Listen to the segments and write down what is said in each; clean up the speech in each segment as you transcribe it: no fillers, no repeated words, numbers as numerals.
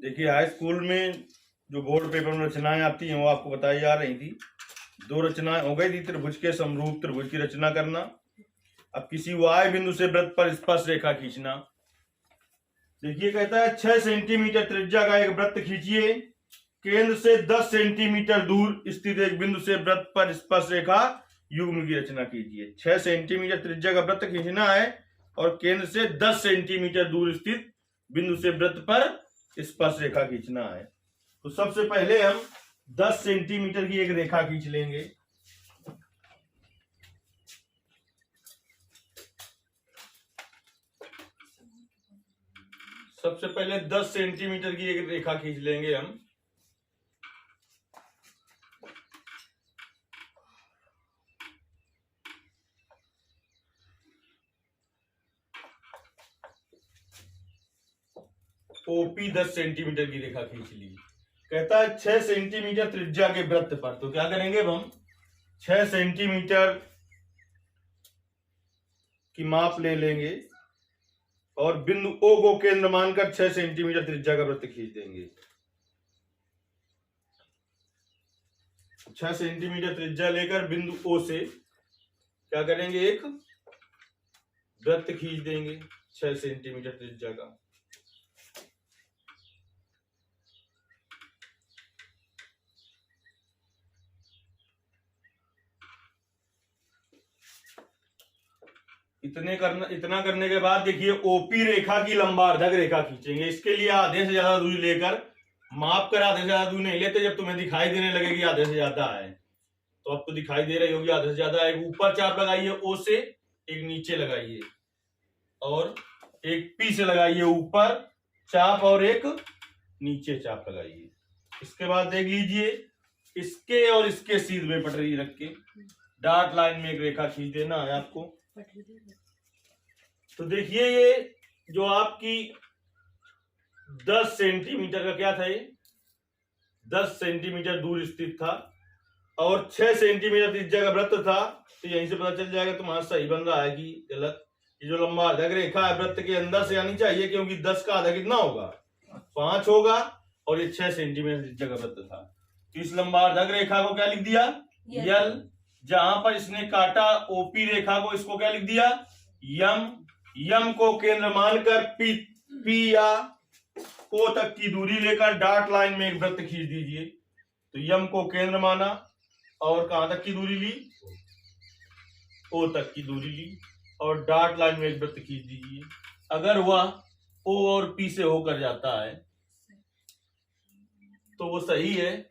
देखिए high school में जो बोर्ड पेपर में रचनाएं आती हैं वो आपको बताई जा रही थी। दो रचनाएं हो गई थी, त्रिभुज के समरूप त्रिभुज की रचना करना। अब किसी वाय बिंदु से वृत्त पर स्पर्श रेखा खींचना। देखिए कहता है 6 सेंटीमीटर त्रिज्या का एक वृत्त खींचिए। केंद्र से 10 सेंटीमीटर दूर स्थित एक बिंदु से वृत्त पर स्पर्श रेखा युग्म की रचना कीजिए। 6 सेंटीमीटर त्रिज्या का वृत्त खींचना है और केंद्र से 10 सेंटीमीटर दूर स्थित बिंदु से वृत्त पर स्पर्श रेखा खींचना है। तो सबसे पहले हम 10 सेंटीमीटर की एक रेखा खींच लेंगे। सबसे पहले 10 सेंटीमीटर की एक रेखा खींच लेंगे हम। ओपी 10 सेंटीमीटर की रेखा खींच ली। कहता है 6 सेंटीमीटर त्रिज्या के वृत्त पर, तो क्या करेंगे हम 6 सेंटीमीटर की माप ले लेंगे और बिंदु ओ को केंद्र मानकर 6 सेंटीमीटर त्रिज्या का वृत्त खींच देंगे। 6 सेंटीमीटर त्रिज्या लेकर बिंदु ओ से क्या करेंगे, एक वृत्त खींच देंगे 6 सेंटीमीटर त्रिज्या का। इतना करने के बाद देखिए ओपी रेखा की लंबार्धक रेखा खींचेंगे। इसके लिए आधे से ज्यादा दूरी लेकर माप कर, आधे से ज्यादा दूरी नहीं लेते, जब तुम्हें दिखाई देने लगेगी आधे से ज्यादा है तो आपको दिखाई दे रही होगी आधे से ज्यादा है। ऊपर चाप लगाइए ओ से, एक नीचे लगाइए और एक पी से लगाइए ऊपर चाप और एक नीचे चाप लगाइए। इसके बाद देख लीजिए इसके और इसके सीध में पटरी रख के डॉट लाइन में एक रेखा खींच देना है आपको। तो देखिए ये जो आपकी 10 सेंटीमीटर का क्या था, ये 10 सेंटीमीटर दूर स्थित था और 6 सेंटीमीटर त्रिज्या का वृत्त था। तो यहीं से पता चल जाएगा तुम्हारा सही बन रहा है कि गलत। ये जो लंबार्धक रेखा है वृत्त के अंदर से आनी चाहिए, क्योंकि 10 का आधा कितना होगा, 5 होगा और ये 6 सेंटीमीटर त्रिज्या का वृत्त था। तो इस लंबार्धक रेखा को क्या लिख दिया, यल। जहां पर इसने काटा ओपी रेखा को, इसको क्या लिख दिया, यम। यम को केंद्र मानकर पी या ओ तक की दूरी लेकर डॉट लाइन में एक वृत्त खींच दीजिए। तो यम को केंद्र माना और कहां तक की दूरी ली, ओ तक की दूरी ली और डॉट लाइन में एक वृत्त खींच दीजिए। अगर वह ओ और पी से होकर जाता है तो वो सही है।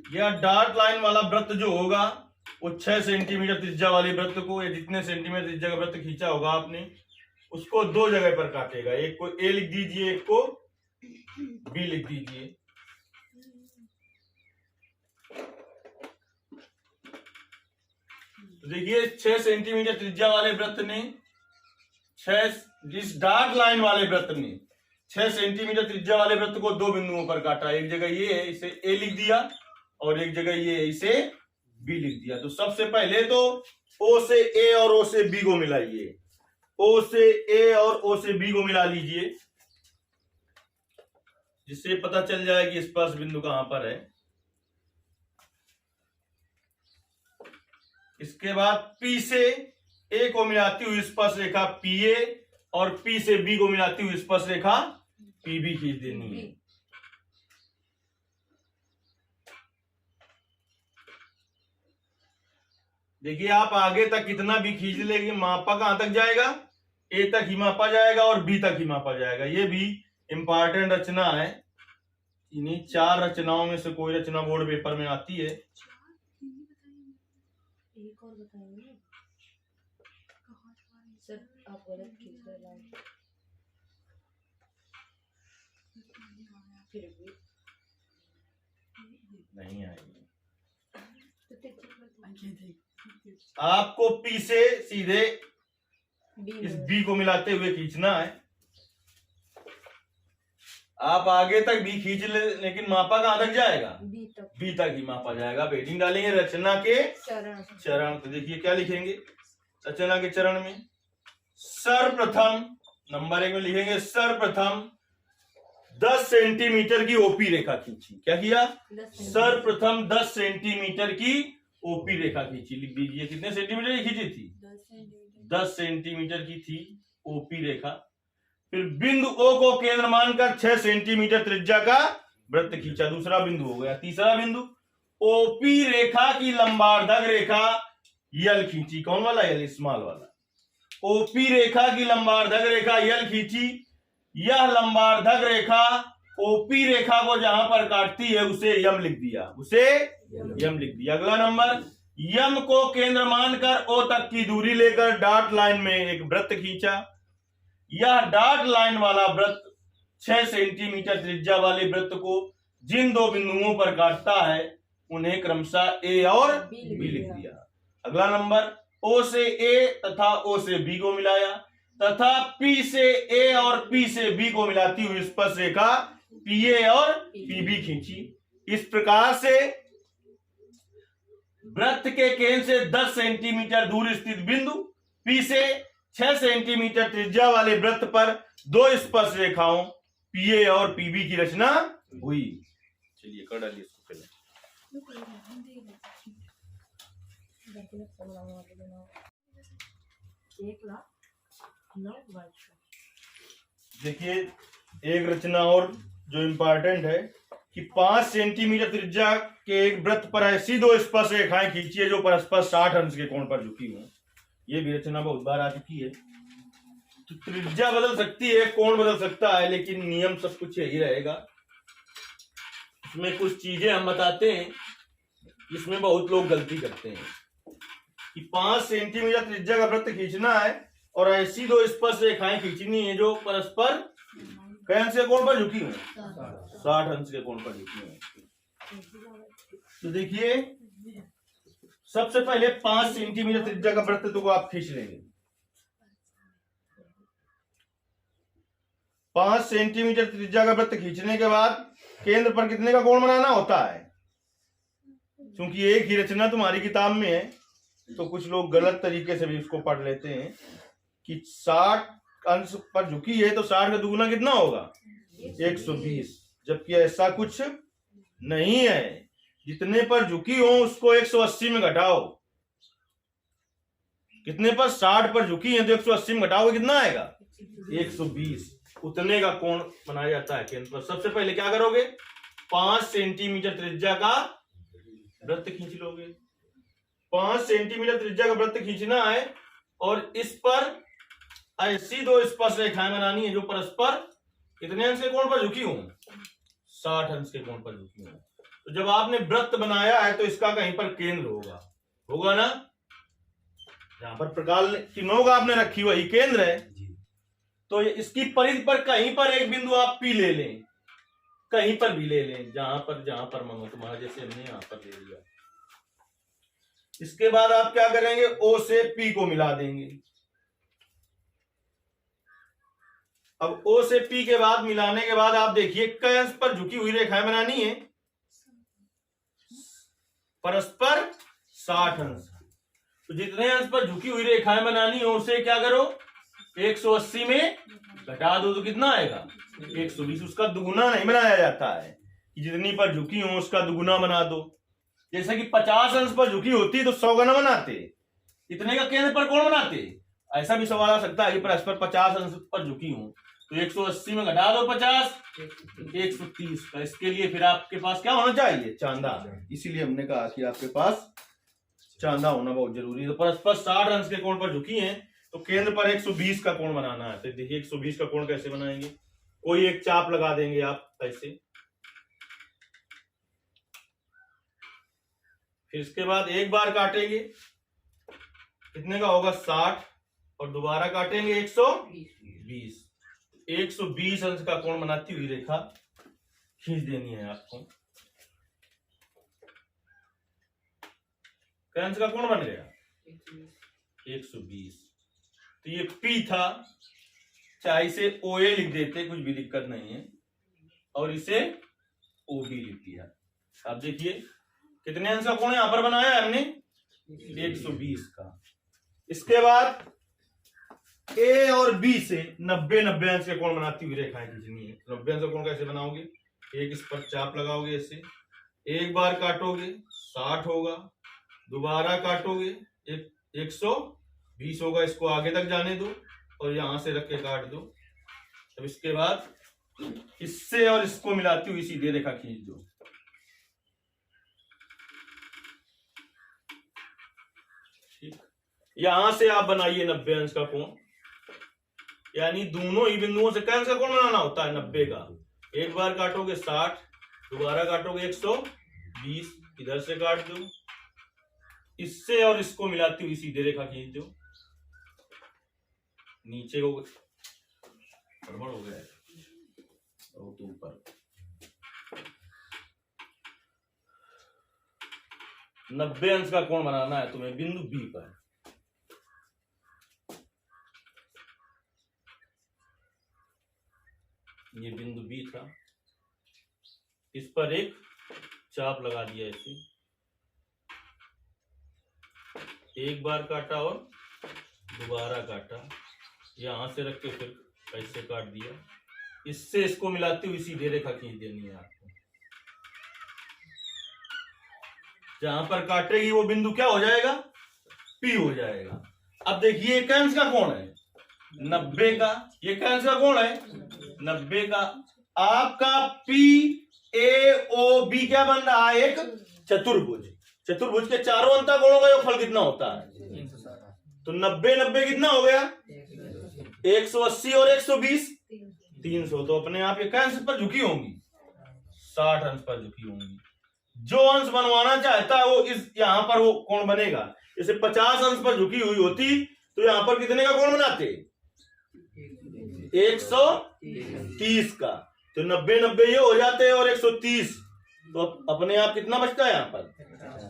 यह डॉट लाइन वाला वृत्त जो होगा वो 6 सेंटीमीटर त्रिज्या वाले वृत्त को, या जितने सेंटीमीटर त्रिज्या का वृत्त खींचा होगा आपने, उसको 2 जगह पर काटेगा। एक को ए लिख दीजिए, एक को बी लिख दीजिए। तो देखिए 6 सेंटीमीटर त्रिज्या वाले वृत्त ने इस डॉट लाइन वाले वृत्त ने 6 सेंटीमीटर त्रिज्या वाले वृत्त को 2 बिंदुओं पर काटा। एक जगह ये है, इसे ए लिख दिया और एक जगह ये इसे बी लिख दिया। तो सबसे पहले तो ओ से ए और ओ से बी को मिलाइए। ओ से ए और ओ से बी को मिला लीजिए, जिससे पता चल जाए कि स्पर्श बिंदु कहां पर है। इसके बाद पी से ए को मिलाती हुई स्पर्श रेखा पी ए और पी से बी को मिलाती हुई स्पर्श रेखा पी बी खींच देनी है। देखिए आप आगे तक कितना भी खींच लेंगे, मापा कहां तक जाएगा, ए तक ही मापा जाएगा और बी तक ही मापा जाएगा। ये भी इंपॉर्टेंट रचना है। इन्हीं 4 रचनाओं में से कोई रचना बोर्ड पेपर में आती है। एक और बताएंगे सर, आप गलत खींच रहे हैं फिर भी नहीं आएगी। आपको पी से सीधे इस बी को मिलाते हुए खींचना है। आप आगे तक भी खींच ले, लेकिन मापा कहाँ तक जाएगा? बी तक। बी तक ही मापा जाएगा। आप हेडिंग डालेंगे रचना के चरण। चरण। तो देखिए क्या लिखेंगे रचना के चरण में, सर्वप्रथम नंबर 1 में लिखेंगे सर्वप्रथम 10 सेंटीमीटर की ओपी रेखा खींची। क्या किया? सर्वप्रथम 10 सेंटीमीटर की ओपी रेखा खींची। लिख दीजिए कितने सेंटीमीटर की खींची थी? 10 सेंटीमीटर की थी ओपी रेखा। फिर बिंदु O को केंद्र मानकर 6 सेंटीमीटर त्रिज्या का वृत्त खींचा। दूसरा बिंदु हो गया। तीसरा बिंदु ओपी रेखा की लंबार्धक रेखा यल खींची। कौन वाला? यल, स्मॉल वाला। ओपी रेखा की लंबार्धक रेखा यल खींची। यह लंबार्धक रेखा ओपी रेखा को जहां पर काटती है उसे यम लिख दिया। उसे यम लिख दिया। अगला नंबर, यम को केंद्र मानकर ओ तक की दूरी लेकर डॉट लाइन में एक वृत्त खींचा। यह डॉट लाइन वाला वृत्त 6 सेंटीमीटर त्रिज्या वाले वृत्त को जिन दो बिंदुओं पर काटता है उन्हें क्रमशः ए और बी लिख दिया। अगला नंबर, ओ से ए तथा ओ से बी को मिलाया तथा पी से ए और पी से बी को मिलाती हुई स्पर्श रेखा पीए और पीबी खींची। इस प्रकार से वृत्त के केंद्र से 10 सेंटीमीटर दूर स्थित बिंदु पी से 6 सेंटीमीटर त्रिज्या वाले वृत्त पर दो स्पर्श रेखाओं पीए और पीबी की रचना हुई। चलिए कर डालिए इसको पहले। देखिए एक रचना और जो इम्पोर्टेंट है कि 5 सेंटीमीटर त्रिज्या के एक वृत्त पर ऐसी दो स्पर्श रेखाएं खींचिए जो परस्पर 60 अंश के कोण पर झुकी हों। ये भी रचना बहुत बार आ चुकी है। तो त्रिज्या बदल सकती है, कोण बदल सकता है, लेकिन नियम सब कुछ यही रहेगा। इसमें कुछ चीजें हम बताते हैं, इसमें बहुत लोग गलती करते हैं कि 5 सेंटीमीटर त्रिज्या का वृत्त खींचना है और ऐसी दो स्पर्श रेखाएं खींचनी है जो परस्पर कई अंश के कोण पर झुकी हुई, 60 अंश के कोण पर झुकी हुई। तो देखिए सबसे पहले 5 सेंटीमीटर त्रिज्या का वृत्त को आप खींच लेंगे। 5 सेंटीमीटर त्रिज्या का वृत्त खींचने के बाद केंद्र पर कितने का कोण बनाना होता है? क्योंकि एक ही रचना तुम्हारी किताब में है तो कुछ लोग गलत तरीके से भी उसको पढ़ लेते हैं कि 60 अंश पर झुकी है तो 60 का दुगुना कितना होगा? 120। जबकि ऐसा कुछ नहीं है। जितने पर झुकी हो उसको 180 में घटाओ। कितने पर? 60 पर झुकी है तो 180 में घटाओ कितना आएगा? 120। उतने का कोण बनाया जाता है केंद्र पर। सबसे पहले क्या करोगे? 5 सेंटीमीटर त्रिज्या का वृत्त खींच लोगे। 5 सेंटीमीटर त्रिज्या का वृत्त खींचना है और इस पर ऐसी दो स्पर्श रेखाएं बनानी है जो परस्पर कितने अंश के कोण पर झुकी हूं? 60 अंश के कोण पर झुकी हूं। तो जब आपने वृत्त बनाया है तो इसका कहीं पर केंद्र होगा, होगा ना? जहां पर प्रकाश की नोक आपने रखी वही केंद्र है। तो इसकी परिधि पर कहीं पर एक बिंदु आप पी ले लें, कहीं पर भी ले लें, जहां पर मांगो तुम्हारा, जैसे हमने यहां पर ले लिया। इसके बाद आप क्या करेंगे? ओ से पी को मिला देंगे। अब ओ से पी के बाद मिलाने के बाद आप देखिए कई अंश पर झुकी हुई रेखाएं बनानी है, परस्पर 60 अंश। तो जितने अंश पर झुकी हुई रेखाएं बनानी हो उसे क्या करो? 180 में घटा दो तो कितना आएगा? 120। उसका दुगुना नहीं बनाया जाता है कि जितनी पर झुकी हो उसका दुगुना बना दो। जैसे कि 50 अंश पर झुकी होती तो 100 गुना बनाते, इतने का केंद्र पर कोण बनाते। ऐसा भी सवाल आ सकता है कि परस्पर 50 अंश पर झुकी हूं तो 180 में घटा दो 50, 130 का। इसके लिए फिर आपके पास क्या होना चाहिए? चांदा। इसीलिए हमने कहा कि आपके पास चांदा होना बहुत जरूरी है। तो परस्पर 60 अंश के कोण पर झुकी हैं तो केंद्र पर 120 का कोण बनाना है। तो देखिए 120 का कोण कैसे बनाएंगे? कोई एक चाप लगा देंगे आप ऐसे, फिर इसके बाद एक बार काटेंगे, कितने का होगा? 60, और दोबारा काटेंगे 120। 120 अंश का कोण बनाती हुई रेखा खींच देनी है आपको। क्या अंश का कोण बन गया? 120। तो ये P था, चाहे इसे OA लिख देते, कुछ भी दिक्कत नहीं है। और इसे OB लिख दिया। अब देखिए कितने अंश का कोण यहां पर बनाया है हमने, 120 का। इसके बाद A और B से 90 अंश के कोण बनाती हुई रेखाएं खींचनी है। 90 अंश का कोण कैसे बनाओगे, एक इस पर चाप लगाओगे, ऐसे एक बार काटोगे 60 होगा, दोबारा काटोगे 120 होगा, इसको आगे तक जाने दो और यहां से रख के काट दो। अब इसके बाद इससे और इसको मिलाती हुई सीधे रेखा खींच दो। ठीक, यहां से आप बनाइए 90 अंश का कोण, यानी दोनों ही बिंदुओं से क्या अंश का कोण बनाना होता है, 90 का। एक बार काटोगे 60, दोबारा काटोगे 120, इधर से काट दो, इससे और इसको मिलाती हुई सीधे रेखा खींच दो। नीचे को गड़बड़ हो गया है और तो ऊपर 90 अंश का कोण बनाना है तुम्हें बिंदु B पर। ये बिंदु B था, इस पर एक चाप लगा दिया, ऐसे एक बार काटा और दोबारा काटा, यहां से रख के फिर ऐसे काट दिया, इससे इसको मिलाती हुई सीधे रेखा खींच देनी है आपको। जहां पर काटेगी वो बिंदु क्या हो जाएगा, P हो जाएगा। अब देखिए कंस का कोण है 90 का, ये कंस का कोण है 90 का। आपका PAOB क्या बन रहा है, एक चतुर्भुज। चतुर्भुज के चारों अंतःकोणों का योगफल कितना होता है, तो 90 कितना हो गया, 180 और 120 300। तो अपने आप ये क्या अंश पर झुकी होंगी, 60 अंश पर झुकी होंगी। जो अंश बनवाना चाहता है वो इस यहां पर वो कोण बनेगा। जैसे 50 अंश पर झुकी हुई होती तो यहां पर कितने का कोण बनाते, 130 का। तो 90 ये हो जाते हैं और 130, तो अपने आप कितना बचता है, यहाँ पर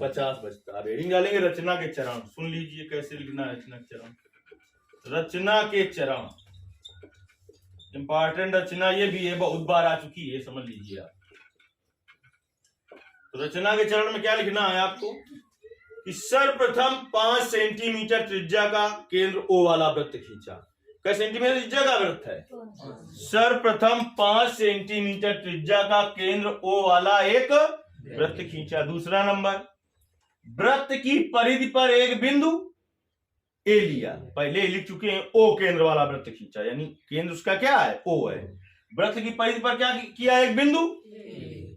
50 बचता है। हेडिंग डालेंगे रचना के चरण। सुन लीजिए कैसे लिखना है रचना के चरण। रचना के चरण इंपॉर्टेंट रचना ये भी है, बहुत बार आ चुकी है, समझ लीजिए आप। तो रचना के चरण में क्या लिखना है आपको कि सर्वप्रथम 5 सेंटीमीटर त्रिज्या का केंद्र O वाला वृत्त खींचा। क्या सेंटीमीटर त्रिज्या का वृत्त है, सर्वप्रथम 5 सेंटीमीटर त्रिज्या का केंद्र O वाला एक वृत्त खींचा। दूसरा नंबर, वृत्त की परिधि पर एक बिंदु A लिया, पहले लिख चुके हैं, O केंद्र वाला वृत्त खींचा, यानी केंद्र उसका क्या है, O है। वृत्त की परिधि पर क्या किया, एक बिंदु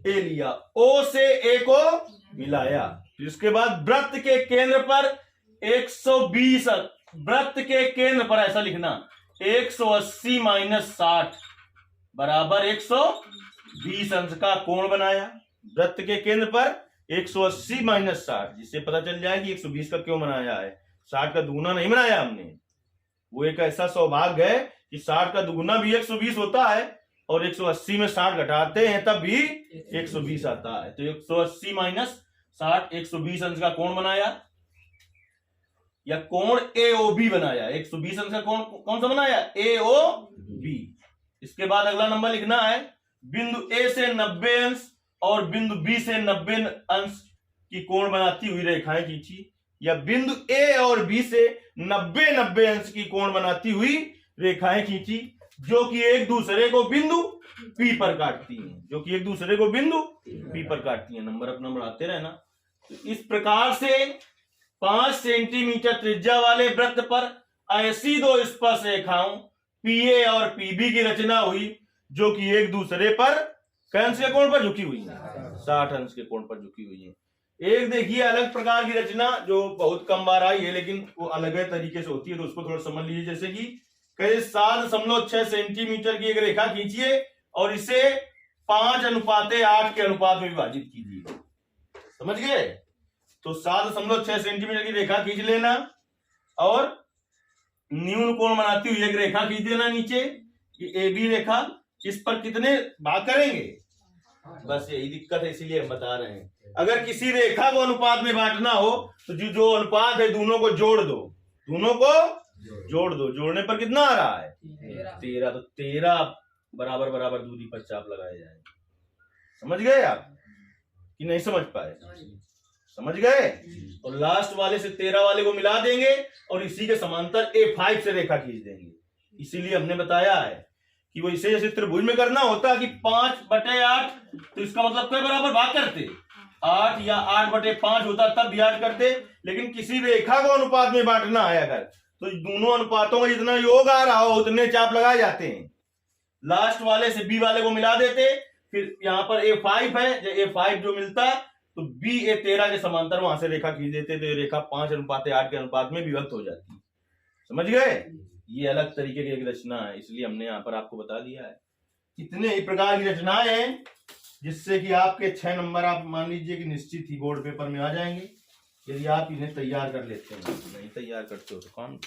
A लिया, O से A को मिलाया। इसके बाद वृत्त के केंद्र पर 120, वृत्त के केंद्र पर ऐसा लिखना 180 - 60 बराबर 120 अंश का कोण बनाया। वृत्त के केंद्र पर 180 - 60, जिससे पता चल जाए कि 120 का क्यों बनाया है, 60 का दुगुना नहीं बनाया हमने। वो एक ऐसा सौभाग्य है कि 60 का दुगुना भी 120 होता है और 180 में 60 घटाते हैं तब भी 120 आता है। तो 180 - 60 120 अंश का कोण बनाया, या कोण AOB बनाया। 120 अंश का कोण कौन सा बनाया, AOB। इसके बाद अगला नंबर लिखना है, बिंदु A से 90 अंश और बिंदु B से 90 अंश की कोण बनाती हुई रेखाएं खींची, या बिंदु A और B से 90 अंश की कोण बनाती हुई रेखाएं खींची, जो कि एक दूसरे को बिंदु P पर काटती हैं, जो कि एक दूसरे को बिंदु P पर काटती हैं। नंबर अपना बढ़ाते रहना। तो इस प्रकार से 5 सेंटीमीटर त्रिज्या वाले वृत्त पर ऐसी दो स्पर्श रेखाओं PA और PB की रचना हुई, जो कि एक दूसरे पर कैंस के कोण पर झुकी हुई है, 60 अंश के कोण पर झुकी हुई है। एक देखिए अलग प्रकार की रचना जो बहुत कम बार आई है, लेकिन वो अलग तरीके से होती है, तो उसको थोड़ा समझ लीजिए। जैसे कि कहीं 7.6 सेंटीमीटर की एक रेखा खींचिए और इसे 5:8 के अनुपात में विभाजित कीजिए। समझ गए? तो 7.6 सेंटीमीटर की रेखा खींच लेना और न्यून कोण बनाती हुई एक रेखा खींच देना नीचे, ये AB रेखा। इस पर कितने भाग करेंगे, बस यही दिक्कत है, इसीलिए हम बता रहे हैं। अगर किसी रेखा को अनुपात में बांटना हो तो जो अनुपात है दोनों को जोड़ दो, दोनों को जोड़ दो। जोड़ने पर कितना आ रहा है, 13। तो 13 बराबर बराबर दूरी पर चाप लगाए जाएंगे। समझ गए आप कि नहीं समझ पाए? समझ गए? और लास्ट वाले से 13 वाले को मिला देंगे और इसी के समांतर A5 से रेखा खींच देंगे। इसीलिए हमने बताया है कि वो इसे जैसे त्रिभुज में करना होता कि 5/8, तो इसका मतलब कई बराबर भाग करते 8 या 8/5 होता तब भी 8 करते, लेकिन किसी रेखा को अनुपात में बांटना है अगर, तो दोनों अनुपातों का जितना योग आ रहा हो उतने चाप लगाए जाते हैं। लास्ट वाले से B वाले को मिला देते, फिर यहाँ पर A5 है, जो A5 जो मिलता तो B A13 के समांतर वहां से रेखा खींच देते, तो ये रेखा 5/8 के अनुपात में विभक्त हो जाती। समझ गए? ये अलग तरीके की एक रचना है, इसलिए हमने यहाँ पर आपको बता दिया है। कितने ही प्रकार की रचनाएं हैं जिससे कि आपके 6 नंबर आप मान लीजिए कि निश्चित ही बोर्ड पेपर में आ जाएंगे, यदि आप इन्हें तैयार कर लेते हैं। नहीं तैयार करते हो तो कौन